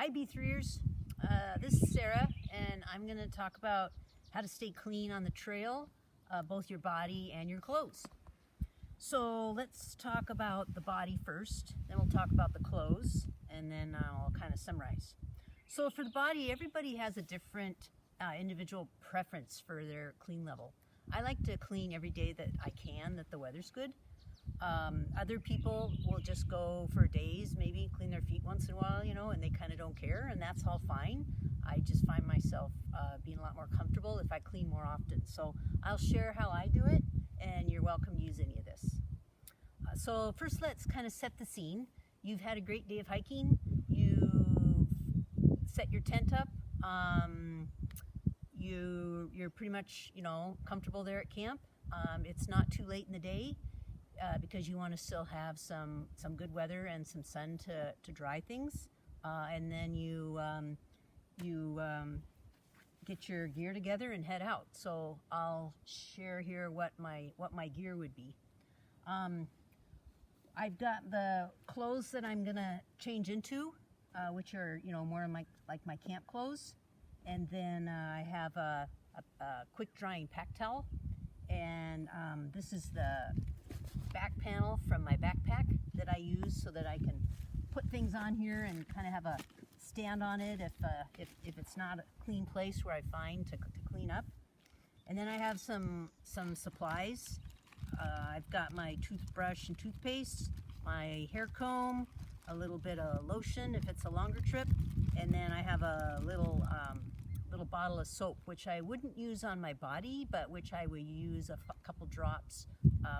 Hi B3ers, this is Sarah and I'm going to talk about how to stay clean on the trail, both your body and your clothes. So let's talk about the body first, then we'll talk about the clothes, and then I'll kind of summarize. So for the body, everybody has a different individual preference for their clean level. I like to clean every day that I can, that the weather's good. Other people will just go for days, maybe clean their feet once in a while, and they kind of don't care, and that's all fine. I just find myself being a lot more comfortable if I clean more often. So I'll share how I do it, and you're welcome to use any of this. So first, let's kind of set the scene. You've had a great day of hiking. You've set your tent up. You're pretty much, comfortable there at camp. It's not too late in the day. Because you want to still have some good weather and some sun to dry things, and then you get your gear together and head out. So I'll share here what my gear would be. I've got the clothes that I'm gonna change into, which are more like my camp clothes, and then I have a quick drying pack towel, and this is the back panel from my backpack that I use so that I can put things on here and kind of have a stand on it if it's not a clean place where I find to clean up. And then I have some supplies. I've got my toothbrush and toothpaste, my hair comb, a little bit of lotion if it's a longer trip, and then I have a little bottle of soap, which I wouldn't use on my body, but which I would use a couple drops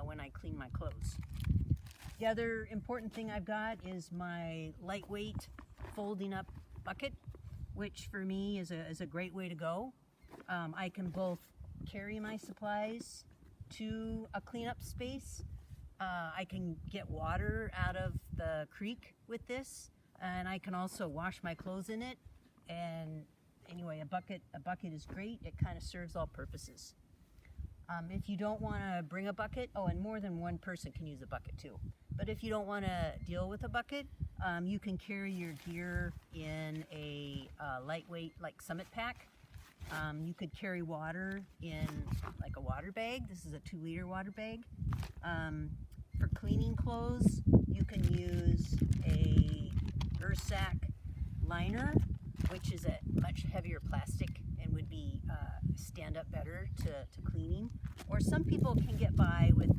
when I clean my clothes. The other important thing I've got is my lightweight folding up bucket, which for me is a great way to go. I can both carry my supplies to a cleanup space. I can get water out of the creek with this, and I can also wash my clothes in it. And anyway, a bucket is great. It kind of serves all purposes. If you don't want to bring a bucket, and more than one person can use a bucket too. But if you don't want to deal with a bucket, you can carry your gear in a lightweight, like Summit pack. You could carry water in like a water bag. This is a 2-liter water bag. For cleaning clothes, you can use a Ursack liner, which is a much heavier plastic and would be stand up better to cleaning. Or some people can get by with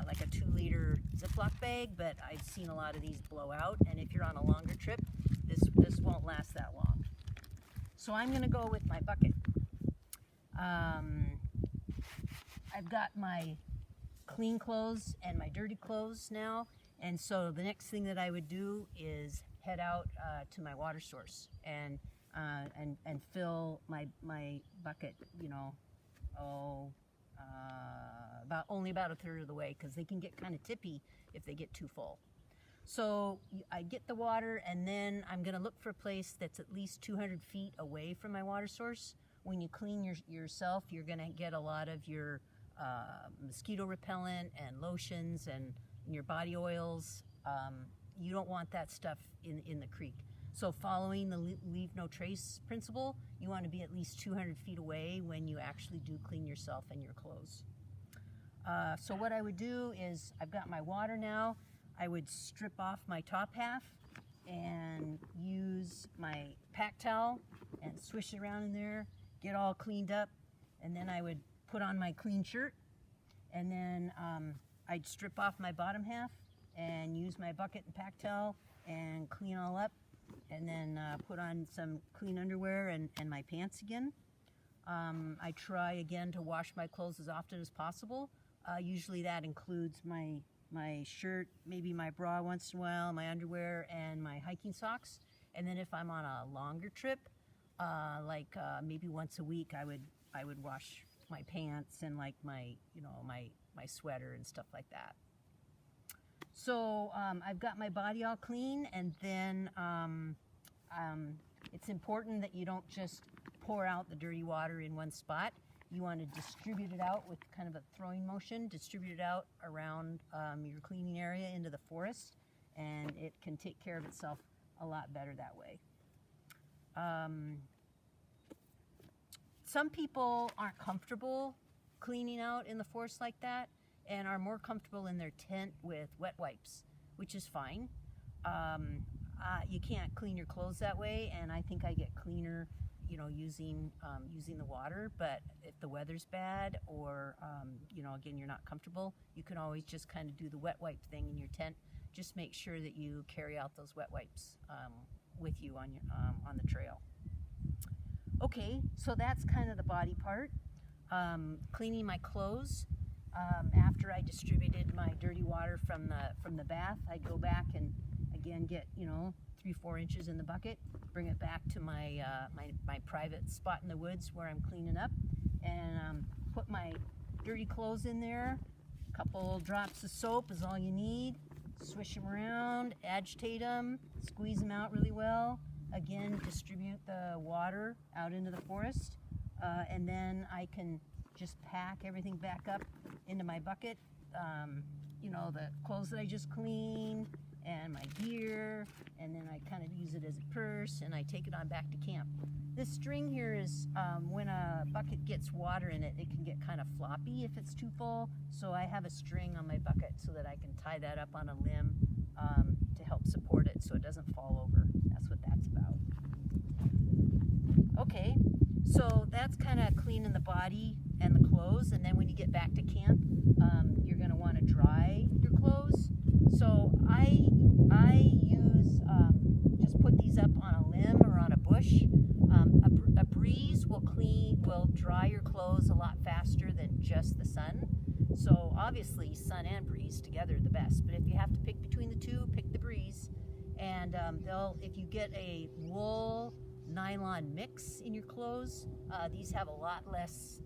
like a 2-liter Ziploc bag, but I've seen a lot of these blow out, and if you're on a longer trip, this won't last that long. So I'm going to go with my bucket. I've got my clean clothes and my dirty clothes now, and so the next thing that I would do is head out to my water source and fill my bucket, only about a third of the way, because they can get kind of tippy if they get too full. So I get the water, and then I'm going to look for a place that's at least 200 feet away from my water source. When you clean yourself, you're going to get a lot of your mosquito repellent and lotions and your body oils. You don't want that stuff in the creek. So following the leave no trace principle, you want to be at least 200 feet away when you actually do clean yourself and your clothes. So what I would do is, I've got my water now. I would strip off my top half and use my pack towel and swish it around in there, get all cleaned up, and then I would put on my clean shirt, and then I'd strip off my bottom half and use my bucket and pack towel and clean all up, and then put on some clean underwear and my pants again. I try again to wash my clothes as often as possible. Usually that includes my shirt, maybe my bra once in a while, my underwear, and my hiking socks. And then if I'm on a longer trip, maybe once a week, I would wash my pants and like my sweater and stuff like that. So I've got my body all clean, and then it's important that you don't just pour out the dirty water in one spot. You want to distribute it out with kind of a throwing motion, distribute it out around your cleaning area into the forest, and it can take care of itself a lot better that way. Some people aren't comfortable cleaning out in the forest like that and are more comfortable in their tent with wet wipes, which is fine. You can't clean your clothes that way, and I think I get cleaner, you know, using the water. But if the weather's bad or, you know, again, you're not comfortable, you can always just kind of do the wet wipe thing in your tent. Just make sure that you carry out those wet wipes with you on the trail. Okay, so that's kind of the body part. Cleaning my clothes. After I distributed my dirty water from the bath, I'd go back and again get, you know, 3-4 inches in the bucket, bring it back to my my private spot in the woods where I'm cleaning up, and put my dirty clothes in there. A couple drops of soap is all you need. Swish them around, agitate them, squeeze them out really well. Again, distribute the water out into the forest, and then I can just pack everything back up into my bucket. You know, the clothes that I just cleaned and my gear, and then I kind of use it as a purse, and I take it on back to camp. This string here is, when a bucket gets water in it, it can get kind of floppy if it's too full, so I have a string on my bucket so that I can tie that up on a limb to help support it so it doesn't fall over. That's what that's about. Okay, so that's kind of cleaning the body and the clothes, and then when you get back to camp, you're going to want to dry your clothes. So I use, just put these up on a limb or on a bush. A breeze will dry your clothes a lot faster than just the sun. So obviously sun and breeze together are the best, but if you have to pick between the two, pick the breeze. And if you get a wool nylon mix in your clothes, these have a lot less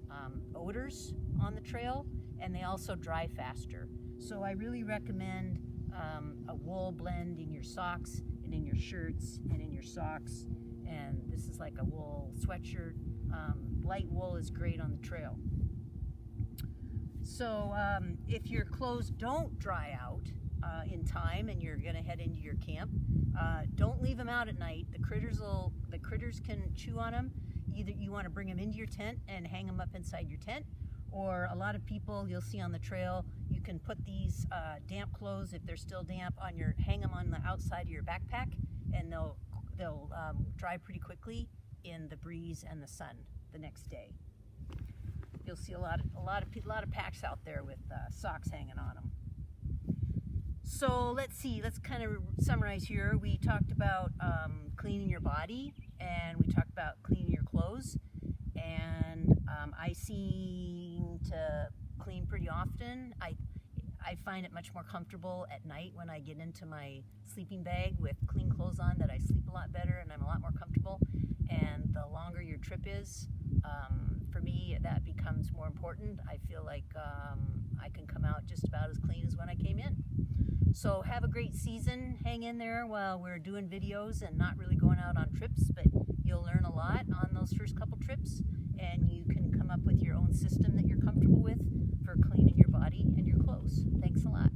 odors on the trail, and they also dry faster. So I really recommend a wool blend in your socks and in your shirts and in your socks. And this is like a wool sweatshirt. Light wool is great on the trail. So if your clothes don't dry out in time and you're gonna head into your camp, don't leave them out at night. The critters can chew on them. Either you want to bring them into your tent and hang them up inside your tent, or a lot of people you'll see on the trail, you can put these damp clothes, if they're still damp, hang them on the outside of your backpack, and they'll dry pretty quickly in the breeze and the sun the next day. You'll see a lot of packs out there with socks hanging on them. So let's kind of summarize here. We talked about cleaning your body, and we talked about cleaning your clothes, and I seem to clean pretty often. I find it much more comfortable at night when I get into my sleeping bag with clean clothes on, that I sleep a lot better and I'm a lot more comfortable. And the longer your trip is, for me, that becomes more important. I feel like I can come out just about as clean as when I came in. So have a great season. Hang in there while we're doing videos and not really going out on trips, but you'll learn a lot on those first couple trips, and you can come up with your own system that you're comfortable with for cleaning your body and your clothes. Thanks a lot.